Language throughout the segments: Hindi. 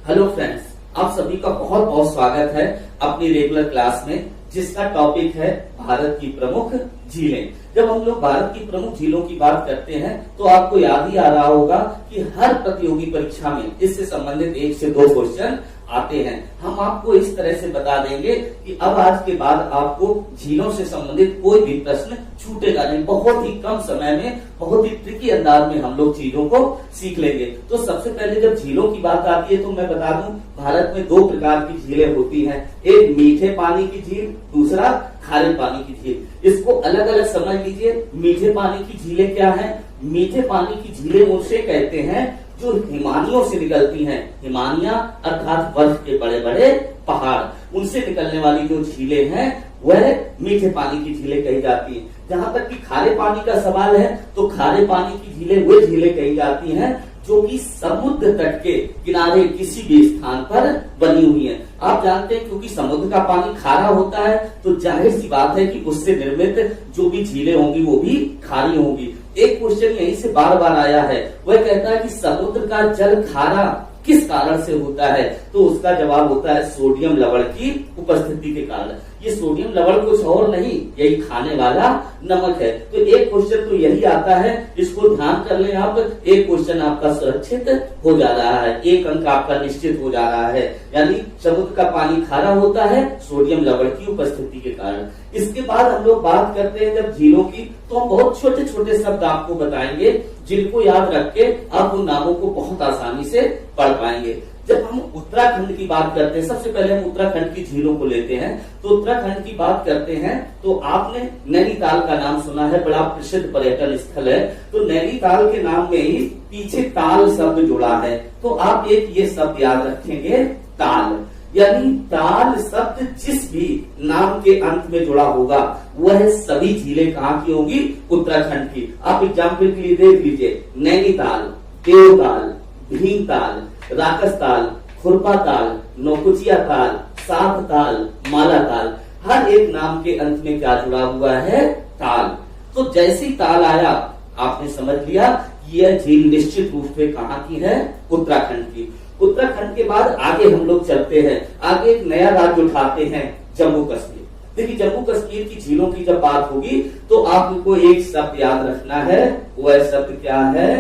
हेलो फ्रेंड्स, आप सभी का बहुत बहुत स्वागत है अपनी रेगुलर क्लास में, जिसका टॉपिक है भारत की प्रमुख झीलें। जब हम लोग भारत की प्रमुख झीलों की बात करते हैं तो आपको याद ही आ रहा होगा कि हर प्रतियोगी परीक्षा में इससे संबंधित 1 से 2 क्वेश्चन आते हैं। हम आपको इस तरह से बता देंगे कि अब आज के बाद आपको झीलों से संबंधित कोई भी प्रश्न छूटेगा नहीं। बहुत ही कम समय में बहुत ही ट्रिकी अंदाज में हम लोग चीजों को सीख लेंगे। तो सबसे पहले जब झीलों की बात आती है तो मैं बता दूं, भारत में 2 प्रकार की झीलें होती हैं। एक मीठे पानी की झील, दूसरा खारे पानी की झील। इसको अलग अलग समझ लीजिए। मीठे पानी की झीलें क्या है? मीठे पानी की झीलें उसे कहते हैं जो हिमानियों से निकलती हैं। हिमानिया अर्थात बर्फ के बड़े बड़े पहाड़, उनसे निकलने वाली जो झीलें हैं वह मीठे पानी की झीलें कही जाती हैं। जहां तक कि खारे पानी का सवाल है तो खारे पानी की झीलें वो झीलें कही जाती हैं जो कि समुद्र तट के किनारे किसी भी स्थान पर बनी हुई है। आप जानते हैं क्योंकि समुद्र का पानी खारा होता है तो जाहिर सी बात है कि उससे निर्मित जो भी झीलें होंगी वो भी खारी होंगी। एक क्वेश्चन यहीं से बार बार आया है, वह कहता है कि समुद्र का जल खारा किस कारण से होता है? तो उसका जवाब होता है सोडियम लवण की उपस्थिति के कारण। ये सोडियम लवण कुछ और नहीं, यही खाने वाला नमक है। तो एक क्वेश्चन तो यही आता है, इसको ध्यान कर लें आप। एक क्वेश्चन आपका सुरक्षित हो जा रहा है, 1 अंक आपका निश्चित हो जा रहा है। यानी समुद्र का पानी खारा होता है सोडियम लवण की उपस्थिति के कारण। इसके बाद हम लोग बात करते हैं जब झीलों की, तो हम बहुत छोटे छोटे शब्द आपको बताएंगे जिनको याद रख के आप उन नामों को बहुत आसानी से पढ़ पाएंगे। जब हम उत्तराखंड की बात करते हैं, सबसे पहले हम उत्तराखंड की झीलों को लेते हैं। तो उत्तराखंड की बात करते हैं तो आपने नैनीताल का नाम सुना है, बड़ा प्रसिद्ध पर्यटन स्थल है। तो नैनीताल के नाम में ही पीछे ताल शब्द जुड़ा है, तो आप एक ये शब्द याद रखेंगे, ताल। यानी ताल शब्द जिस भी नाम के अंत में जुड़ा होगा वह सभी झीलें कहाँ की होंगी? उत्तराखंड की। आप एग्जाम्पल के लिए देख लीजिए, नैनीताल, देवताल, भीमताल, राकसताल, खुरपाताल, नौकुचिया ताल, सात ताल, मालाताल। हर एक नाम के अंत में क्या जुड़ा हुआ है? ताल। तो जैसे ही ताल आया आपने समझ लिया यह झील निश्चित रूप से कहाँ की है? उत्तराखंड की। उत्तराखंड के बाद आगे हम लोग चलते हैं, आगे एक नया राज्य उठाते हैं, जम्मू कश्मीर। देखिए जम्मू कश्मीर की झीलों की जब बात होगी तो आपको एक शब्द याद रखना है, वह शब्द क्या है?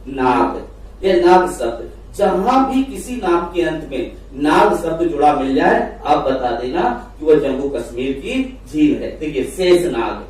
नाग। यह नाग शब्द, जहां भी किसी नाम के अंत में नाग शब्द जुड़ा मिल जाए आप बता देना कि वह जम्मू कश्मीर की झील है। देखिए शेषनाग,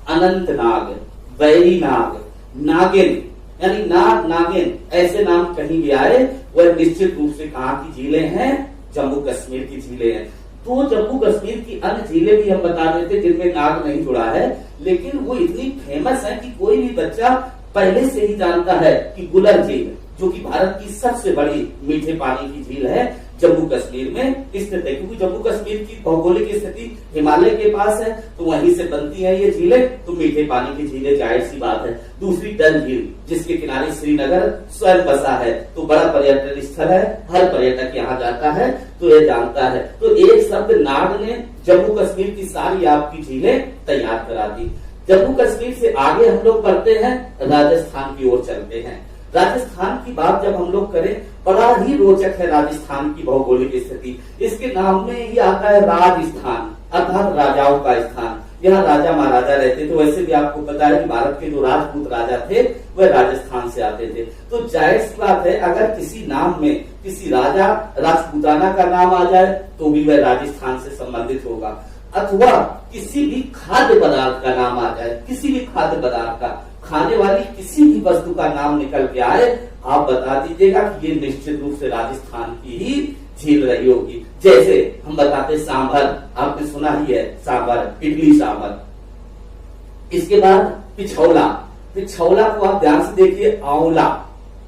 अनंतनाग, बैरी नाग, नागिन, यानी नाग, नागिन ऐसे नाम कहीं भी आए वह निश्चित रूप से कहाँ की झीलें हैं? जम्मू कश्मीर की झीलें हैं। तो जम्मू कश्मीर की अन्य झीलें भी हम बता देते जिनमें नाग नहीं जुड़ा है, लेकिन वो इतनी फेमस है कि कोई भी बच्चा पहले से ही जानता है कि गुलर झील, जो कि भारत की सबसे बड़ी मीठे पानी की झील है, जम्मू कश्मीर में स्थित है। क्योंकि जम्मू कश्मीर की भौगोलिक स्थिति हिमालय के पास है तो वहीं से बनती है ये झीलें, तो मीठे पानी की झीलें जाहिर सी बात है। दूसरी डल झील, जिसके किनारे श्रीनगर स्वयं बसा है, तो बड़ा पर्यटन स्थल है, हर पर्यटक यहाँ जाता है तो यह जानता है। तो एक शब्द नाग ने जम्मू कश्मीर की सारी आपकी झीलें तैयार करा दी। जम्मू कश्मीर से आगे हम लोग बढ़ते हैं, राजस्थान की ओर चलते हैं। राजस्थान की बात जब हम लोग करें, बड़ा ही रोचक है राजस्थान की भौगोलिक स्थिति। इसके नाम में ही आता है राजस्थान, अर्थात राजाओं का स्थान। यहाँ राजा महाराजा रहते थे। वैसे भी आपको पता है कि भारत के जो राजपूत राजा थे वह राजस्थान से आते थे। तो जाहिर सी बात है अगर किसी नाम में किसी राजा राजपूताना का नाम आ जाए तो भी वह राजस्थान से संबंधित होगा, अथवा किसी भी खाद्य पदार्थ का नाम आ जाए, किसी भी खाद्य पदार्थ का, खाने वाली किसी भी वस्तु का नाम निकल के आए, आप बता दीजिएगा कि ये निश्चित रूप से राजस्थान की ही झील रही होगी। जैसे हम बताते सांभर, आपने सुना ही है सांभर, इडली सांभर। इसके बाद पिछौला, पिछौला को आप ध्यान से देखिए, आंवला,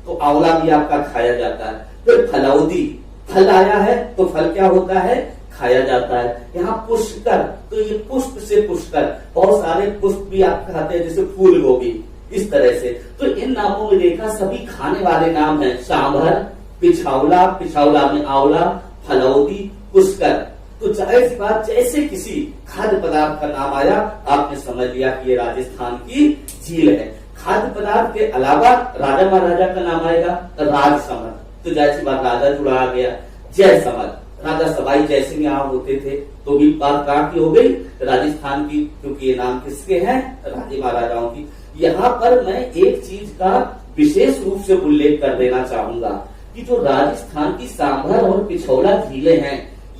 तो आंवला भी आपका खाया जाता है। फिर फलौदी, फल आया है तो फल क्या होता है? खाया जाता है। यहाँ पुष्कर, तो ये पुष्प से पुष्कर, बहुत सारे पुष्प भी आप खाते हैं जैसे फूल गोभी, इस तरह से। तो इन नामों में देखा सभी खाने वाले नाम हैं, सांभर, पिछौला, पिछौला में आंवला, फलौदी, पुष्कर। तो जाहिर सी बात जैसे किसी खाद्य पदार्थ का नाम आया आपने समझ लिया कि ये राजस्थान की झील है। खाद्य पदार्थ के अलावा राजा महाराजा का नाम आएगा, राजसमंद, तो जाहिर सी बात राजा जुड़ा आ गया। जयसमल, राजा सवाई जयसिंह यहाँ होते थे, तो भी बात कहाँ की हो गई, राजस्थान की, क्योंकि ये नाम किसके हैं, राजे महाराजाओं की। यहाँ पर मैं एक चीज का विशेष रूप से उल्लेख कर देना चाहूंगा कि जो राजस्थान की सांभर और पिछौला झीलें हैं,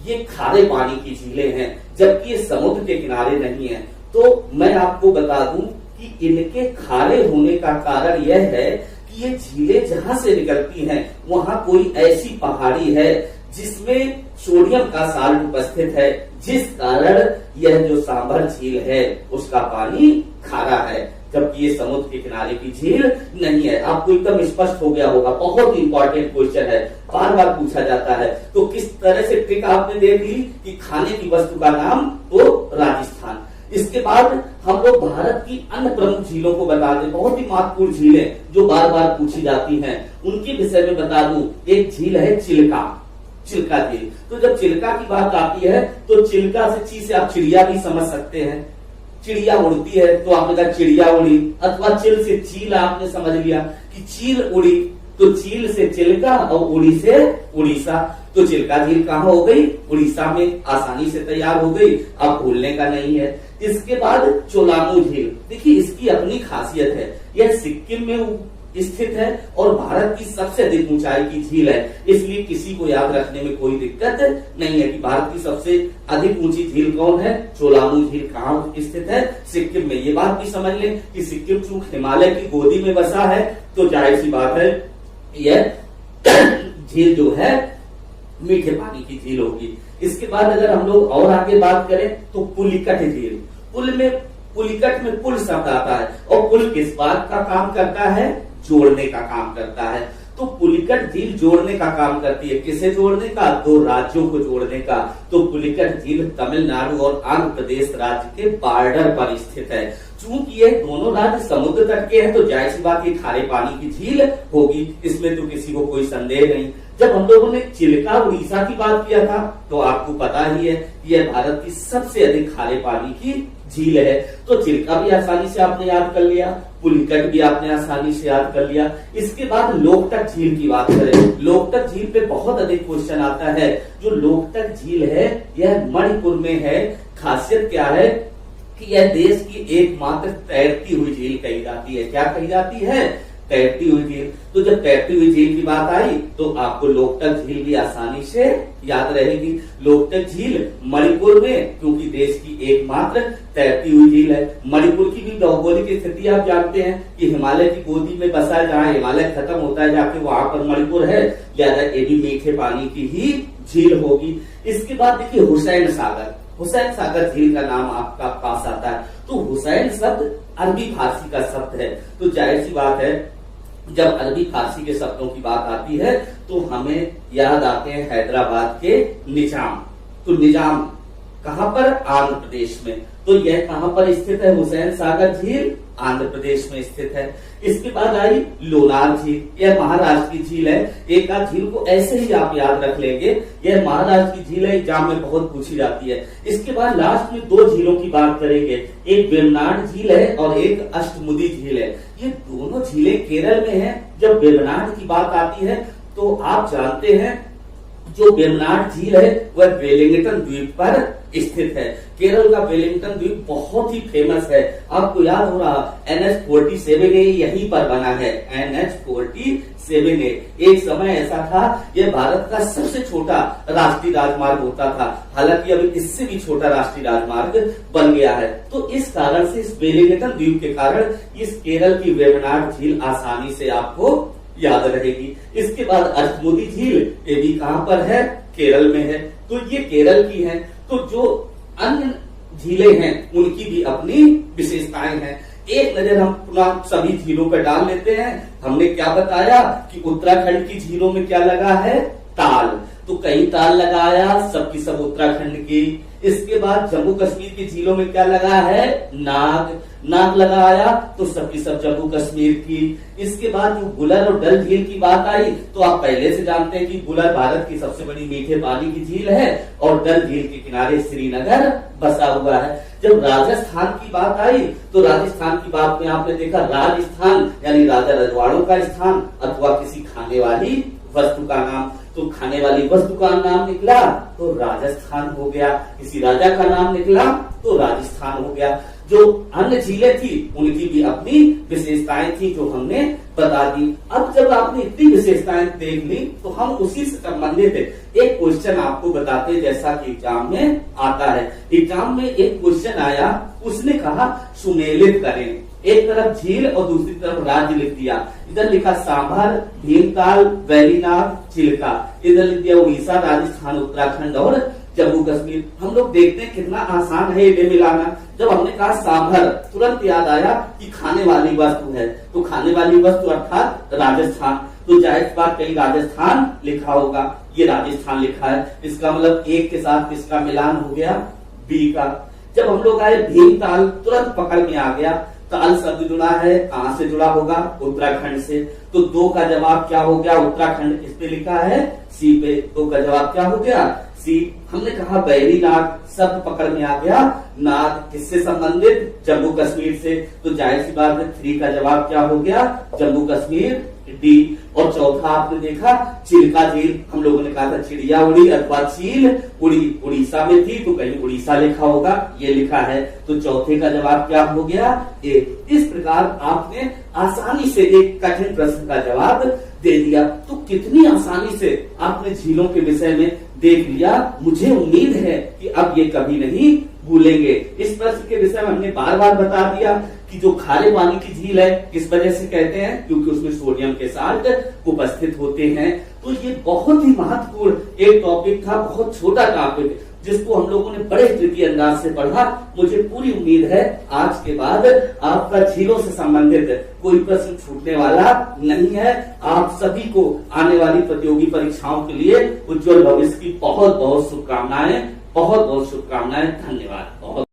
ये खारे पानी की झीलें हैं, जबकि ये समुद्र के किनारे नहीं है। तो मैं आपको बता दूं कि इनके खारे होने का कारण यह है कि ये झीलें जहां से निकलती हैं वहां कोई ऐसी पहाड़ी है जिसमें सोडियम का साल्ट उपस्थित है, जिस कारण यह जो सांभर झील है उसका पानी खारा है, जबकि ये समुद्र के किनारे की झील नहीं है। आपको एकदम स्पष्ट हो गया होगा, बहुत इंपॉर्टेंट क्वेश्चन है, बार बार पूछा जाता है। तो किस तरह से ट्रिक आपने देख ली कि खाने की वस्तु का नाम तो राजस्थान। इसके बाद हम लोग भारत की अन्य प्रमुख झीलों को बता दें, बहुत ही महत्वपूर्ण झीलें जो बार बार पूछी जाती हैं, उनके विषय में बता दूं। एक झील है चिल्का, चिल्का झील। तो जब चिल्का की बात आती है तो चिल्का से ची से आप चिड़िया भी समझ सकते हैं, चिड़िया उड़ती है तो आपने कहा चिड़िया उड़ी, अथवा चिल से चील आपने समझ लिया कि चील उड़ी, तो चील से चिल्का और उड़ी से उड़ीसा। तो चिल्का झील कहाँ हो गई, उड़ीसा में आसानी से तैयार हो गई, अब भूलने का नहीं है। इसके बाद चोलामू झील, देखिए इसकी अपनी खासियत है, यह सिक्किम में स्थित है और भारत की सबसे अधिक ऊंचाई की झील है, इसलिए किसी को याद रखने में कोई दिक्कत नहीं है कि भारत की सबसे अधिक ऊंची झील कौन है, चोलामू झील कहाँ स्थित है, सिक्किम में। ये बात भी समझ लें कि सिक्किम चूंकि हिमालय की गोदी में बसा है तो जाहिर सी बात है यह झील जो है मीठे पानी की झील होगी। इसके बाद अगर हम लोग और आगे बात करें तो पुलिकट झील, पुलिकट में पुल शब्द आता है और पुल किस बात का काम करता है, जोड़ने का काम करता है। तो पुलिकट झील जोड़ने का काम करती है, किसे जोड़ने का, दो राज्यों को जोड़ने का। तो पुलिकट झील तमिलनाडु और आंध्र प्रदेश राज्य के बॉर्डर पर स्थित है। चूंकि ये दोनों राज्य समुद्र तट के हैं तो जाहिर सी बात ये खारे पानी की झील होगी, इसमें तो किसी को कोई संदेह नहीं। जब हम लोगों ने चिल्का उड़ीसा की बात किया था तो आपको पता ही है यह भारत की सबसे अधिक खारे पानी की झील है। तो चिल्का भी आसानी से आपने याद कर लिया, पुलिकट भी आपने आसानी से याद कर लिया। इसके बाद लोकटक झील की बात करें, लोकटक झील पे बहुत अधिक क्वेश्चन आता है। जो लोकटक झील है यह मणिपुर में है। खासियत क्या है कि यह देश की एकमात्र तैरती हुई झील कही जाती है। क्या कही जाती है, तैरती हुई झील। तो जब तैरती हुई झील की बात आई तो आपको लोकटक झील भी आसानी से याद रहेगी। लोकटक झील मणिपुर में, क्योंकि देश की एकमात्र तैरती हुई झील है। मणिपुर की भी भौगोलिक स्थिति आप जानते हैं कि हिमालय की गोदी में बसा है, जहाँ हिमालय खत्म होता है जाके वहां पर मणिपुर है, लिहाजा ये भी मीठे पानी की ही झील होगी। इसके बाद देखिए हुसैन सागर, हुसैन सागर झील का नाम आपका पास आता है। तो हुसैन शब्द अरबी फारसी का शब्द है, तो जाहिर सी बात है जब अरबी फारसी के शब्दों की बात आती है तो हमें याद आते हैं हैदराबाद के निजाम। तो निजाम कहां पर, आंध्र प्रदेश में। तो यह कहां पर स्थित है, हुसैन सागर झील आंध्र प्रदेश में स्थित है। इसके बाद आई लोनार झील, यह महाराष्ट्र की झील है। एक आध झील को ऐसे ही आप याद रख लेंगे, यह महाराष्ट्र की झील है, एग्जाम में बहुत पूछी जाती है। इसके बाद लास्ट में दो झीलों की बात करेंगे, एक वेम्बनाड झील है और एक अष्टमुदी झील है। ये दोनों झीलें केरल में है। जब वेम्बनाड की बात आती है तो आप जानते हैं जो वेम्बनाड झील है वह वेलिंगटन द्वीप पर स्थित है। केरल का वेलिंगटन द्वीप बहुत ही फेमस है। आपको याद हो रहा NH-47A यहीं पर बना है, NH-47A। एक समय ऐसा था यह भारत का सबसे छोटा राष्ट्रीय राजमार्ग होता था, हालांकि अभी इससे भी छोटा राष्ट्रीय राजमार्ग बन गया है। तो इस कारण से, इस वेलिंगटन द्वीप के कारण इस केरल की वेम्बनाड झील आसानी से आपको याद रहेगी। इसके बाद अष्टमुदी झील, ये भी कहां पर है, केरल में है। तो ये केरल की है। तो जो अन्य झीलें हैं उनकी भी अपनी विशेषताएं हैं। एक नजर हम पुनः सभी झीलों पर डाल लेते हैं। हमने क्या बताया कि उत्तराखंड की झीलों में क्या लगा है, ताल। तो कई ताल लगाया, सबकी सब उत्तराखंड की। इसके बाद जम्मू कश्मीर की झीलों में क्या लगा है, नाग, नाग लगाया तो सबकी सब जम्मू कश्मीर की। इसके बाद जो बुलर और डल झील की बात आई तो आप पहले से जानते हैं कि बुलर भारत की सबसे बड़ी मीठे पानी की झील है और डल झील के किनारे श्रीनगर बसा हुआ है। जब राजस्थान की बात आई तो राजस्थान की बात में आपने देखा राजस्थान यानी राजा रजवाड़ों का स्थान अथवा किसी खाने वाली वस्तु का नाम। तो खाने वाली वस्तु का नाम निकला तो राजस्थान हो गया, किसी राजा का नाम निकला तो राजस्थान हो गया। जो अन्य झीलें थी उनकी भी अपनी विशेषताएं थी जो हमने बता दी। अब जब आपने इतनी विशेषताएं देख ली तो हम उसी से संबंधित एक क्वेश्चन आपको बताते, जैसा कि एग्जाम में आता है। एग्जाम में एक क्वेश्चन आया, उसने कहा सुमेलित करें, एक तरफ झील और दूसरी तरफ राज्य लिख दिया। इधर लिखा सांभर, भीमताल, वैरीनाथ, चिल्का, इधर लिख दिया उड़ीसा, राजस्थान, उत्तराखंड और जम्मू कश्मीर। हम लोग देखते हैं कितना आसान है ये मिलाना। जब हमने कहा सांभर, तुरंत याद आया कि खाने वाली वस्तु है, तो खाने वाली वस्तु अर्थात राजस्थान, तो जाहिर बात कहीं राजस्थान लिखा होगा, ये राजस्थान लिखा है, इसका मतलब एक के साथ किसका मिलान हो गया, बी का। जब हम लोग आए भीमताल, तुरंत पकड़ में आ गया, ताल शब्द जुड़ा है, कहां से जुड़ा होगा, उत्तराखंड से, तो दो का जवाब क्या हो गया, उत्तराखंड। इस पे लिखा है सी पे, दो का जवाब क्या हो गया, सी। हमने कहा वैरीनाथ, शब्द पकड़ में आ गया, नाथ किससे संबंधित, जम्मू कश्मीर से, तो जाहिर सी बात है 3 का जवाब क्या हो गया, जम्मू कश्मीर, डी। और चौथा आपने देखा चिल्का झील, हम लोगों ने कहा था चिड़िया उड़ी अथवा चील उड़ी, उड़ीसा में थी तो कहीं उड़ीसा लिखा होगा, ये लिखा है, तो चौथे का जवाब क्या हो गया, ए। इस प्रकार आपने आसानी से एक कठिन प्रश्न का जवाब दे दिया। तो कितनी आसानी से आपने झीलों के विषय में देख लिया। मुझे उम्मीद है कि अब ये कभी नहीं भूलेंगे। इस प्रश्न के विषय में हमने बार बार बता दिया कि जो खारे पानी की झील है किस वजह से कहते हैं, क्योंकि उसमें सोडियम के साल्ट उपस्थित होते हैं। तो ये बहुत ही महत्वपूर्ण एक टॉपिक था, बहुत छोटा टॉपिक जिसको हम लोगों ने बड़े तृतीय अंदाज से पढ़ा। मुझे पूरी उम्मीद है आज के बाद आपका झीलों से संबंधित कोई प्रश्न छूटने वाला नहीं है। आप सभी को आने वाली प्रतियोगी परीक्षाओं के लिए उज्जवल भविष्य की बहुत बहुत शुभकामनाएं, बहुत बहुत शुभकामनाएं। धन्यवाद। बहुत